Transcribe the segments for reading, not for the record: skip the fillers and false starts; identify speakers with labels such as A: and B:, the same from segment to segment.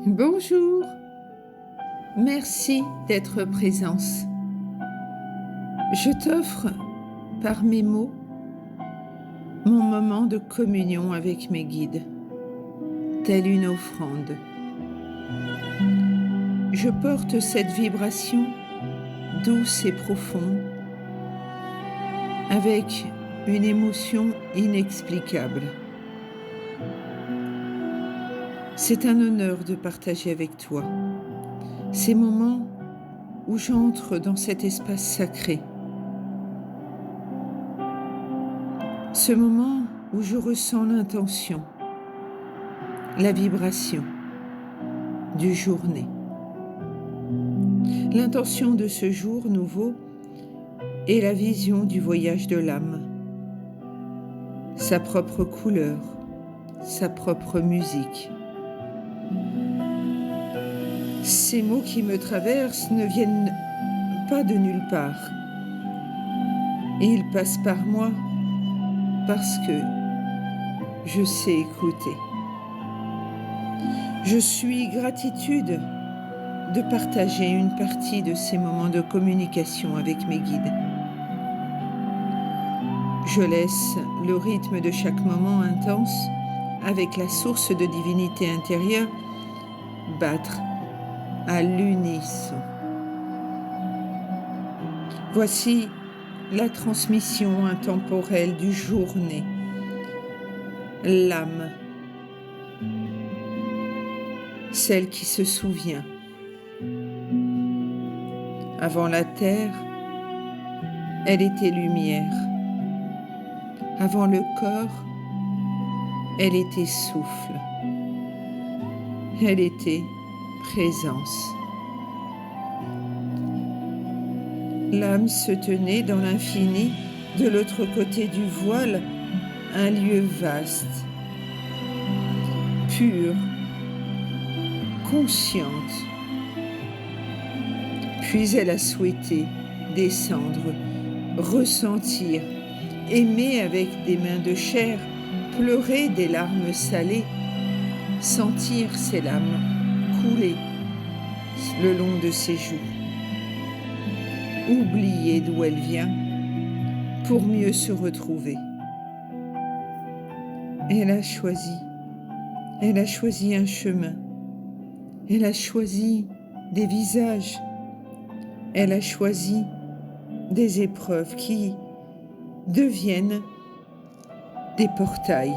A: Bonjour, merci d'être présence. Je t'offre, par mes mots, mon moment de communion avec mes guides, telle une offrande. Je porte cette vibration douce et profonde, avec une émotion inexplicable. C'est un honneur de partager avec toi ces moments où j'entre dans cet espace sacré. Ce moment où je ressens l'intention, la vibration du jour-né. L'intention de ce jour nouveau est la vision du voyage de l'âme, sa propre couleur, sa propre musique. Ces mots qui me traversent ne viennent pas de nulle part. Ils passent par moi parce que je sais écouter. Je suis gratitude de partager une partie de ces moments de communication avec mes guides. Je laisse le rythme de chaque moment intense avec la source de divinité intérieure battre à l'unisson. Voici la transmission intemporelle du jour-né, l'âme, celle qui se souvient. Avant la terre, elle était lumière. Avant le corps, elle était souffle. Elle était présence. L'âme se tenait dans l'infini, de l'autre côté du voile, un lieu vaste, pur, consciente. Puis elle a souhaité descendre, ressentir, aimer avec des mains de chair, pleurer des larmes salées, sentir ses larmes couler le long de ses joues, oublier d'où elle vient pour mieux se retrouver. Elle a choisi un chemin, elle a choisi des visages, elle a choisi des épreuves qui deviennent des portails.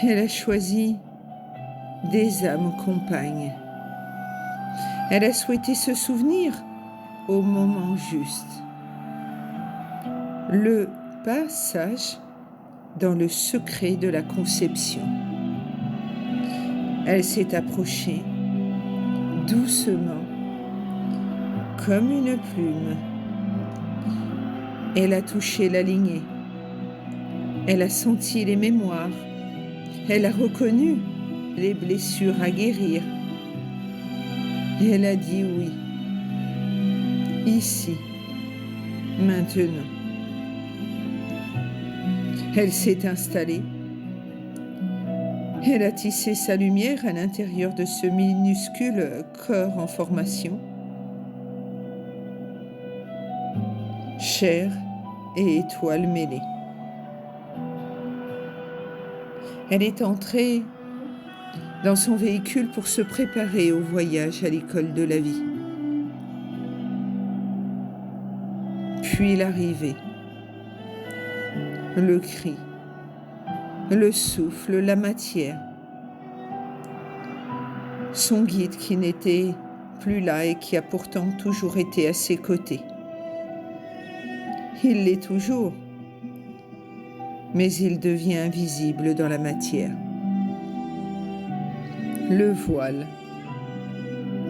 A: Elle a choisi des âmes compagnes. Elle a souhaité se souvenir au moment juste. Le passage dans le secret de la conception. Elle s'est approchée doucement, comme une plume. Elle a touché la lignée. Elle a senti les mémoires. Elle a reconnu les blessures à guérir. Et elle a dit oui. Ici, maintenant. Elle s'est installée. Elle a tissé sa lumière à l'intérieur de ce minuscule corps en formation. Chair et étoiles mêlées. Elle est entrée dans son véhicule pour se préparer au voyage à l'école de la vie. Puis l'arrivée, le cri, le souffle, la matière. Son guide qui n'était plus là et qui a pourtant toujours été à ses côtés. Il l'est toujours, mais il devient invisible dans la matière. Le voile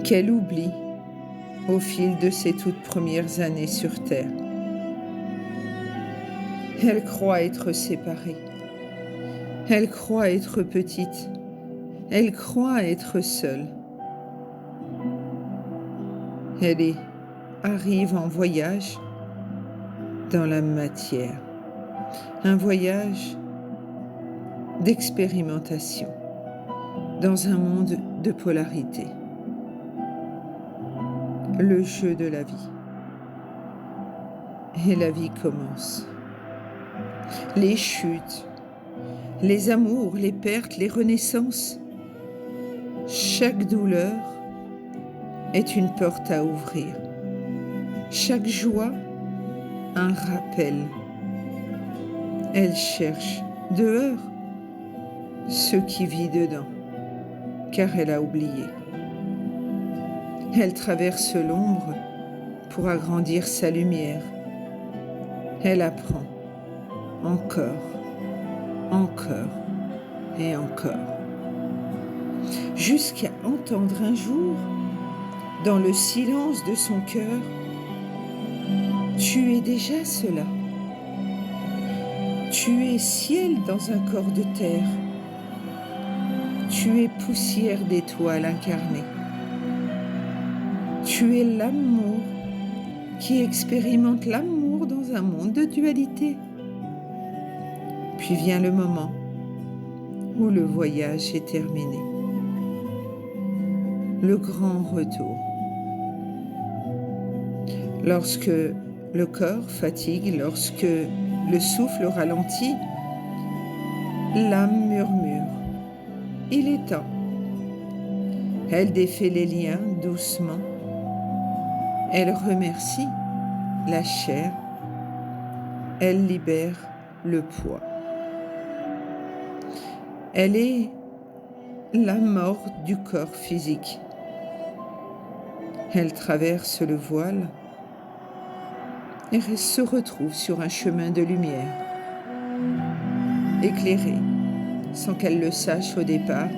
A: qu'elle oublie au fil de ses toutes premières années sur Terre. Elle croit être séparée. Elle croit être petite. Elle croit être seule. Elle arrive en voyage dans la matière. Un voyage d'expérimentation. dans un monde de polarité. Le jeu de la vie. Et la vie commence. Les chutes, les amours, les pertes, les renaissances. Chaque douleur est une porte à ouvrir. Chaque joie, un rappel. Elle cherche dehors ce qui vit dedans, car elle a oublié. Elle traverse l'ombre pour agrandir sa lumière. Elle apprend encore, encore et encore, jusqu'à entendre un jour, dans le silence de son cœur, tu es déjà cela. Tu es ciel dans un corps de terre. Tu es poussière d'étoiles incarnée. Tu es l'amour qui expérimente l'amour dans un monde de dualité. Puis vient le moment où le voyage est terminé. Le grand retour. Lorsque le corps fatigue, lorsque le souffle ralentit, l'âme murmure. Il est temps. Elle défait les liens doucement. Elle remercie la chair. Elle libère le poids. Elle est la mort du corps physique. Elle traverse le voile et se retrouve sur un chemin de lumière, éclairé, sans qu'elle le sache au départ,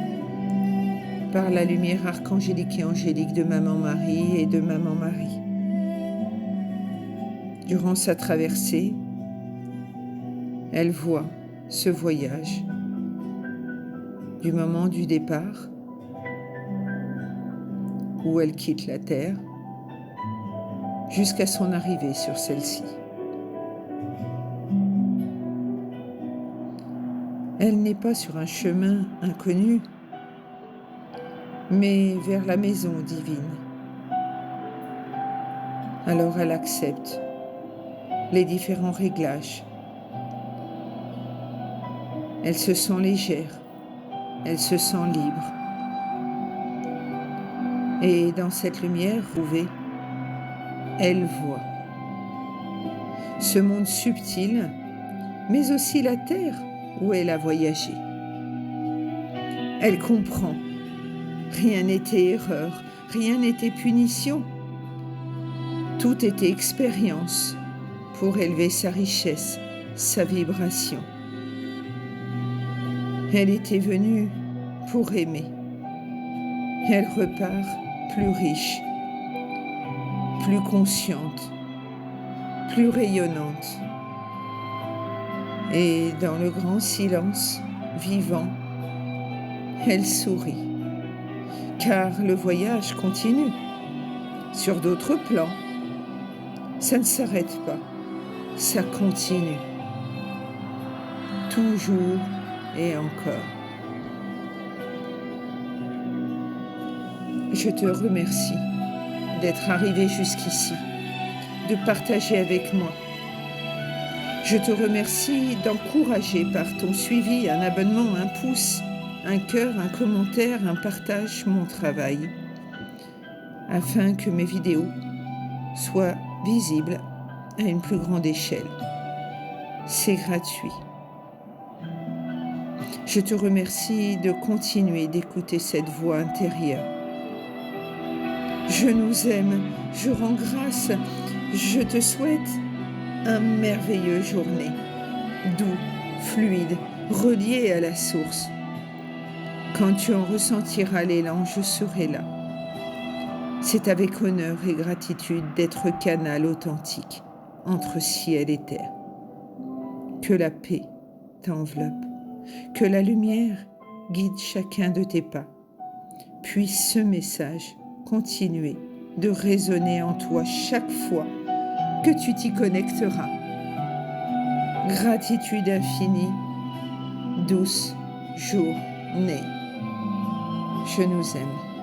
A: par la lumière archangélique et angélique de Maman Marie et de Maman Marie. Durant sa traversée, elle voit ce voyage du moment du départ, où elle quitte la terre, jusqu'à son arrivée sur celle-ci. Elle n'est pas sur un chemin inconnu, mais vers la maison divine. Alors elle accepte les différents réglages. Elle se sent légère, elle se sent libre. Et dans cette lumière rouvée, elle voit ce monde subtil, mais aussi la terre où elle a voyagé. Elle comprend. Rien n'était erreur, rien n'était punition. Tout était expérience pour élever sa richesse, sa vibration. Elle était venue pour aimer. Elle repart plus riche, plus consciente, plus rayonnante. Et dans le grand silence vivant, elle sourit, car le voyage continue sur d'autres plans. Ça ne s'arrête pas, ça continue, toujours et encore. Je te remercie d'être arrivé jusqu'ici, de partager avec moi. Je te remercie d'encourager par ton suivi, un abonnement, un pouce, un cœur, un commentaire, un partage mon travail, afin que mes vidéos soient visibles à une plus grande échelle. C'est gratuit. Je te remercie de continuer d'écouter cette voix intérieure. Je nous aime, je rends grâce, je te souhaite une merveilleuse journée, doux, fluide, relié à la source. Quand tu en ressentiras l'élan, je serai là. C'est avec honneur et gratitude d'être canal authentique entre ciel et terre. Que la paix t'enveloppe, que la lumière guide chacun de tes pas. Puisse ce message continuer de résonner en toi chaque fois que tu t'y connecteras. Gratitude infinie, douce journée. Je nous aime.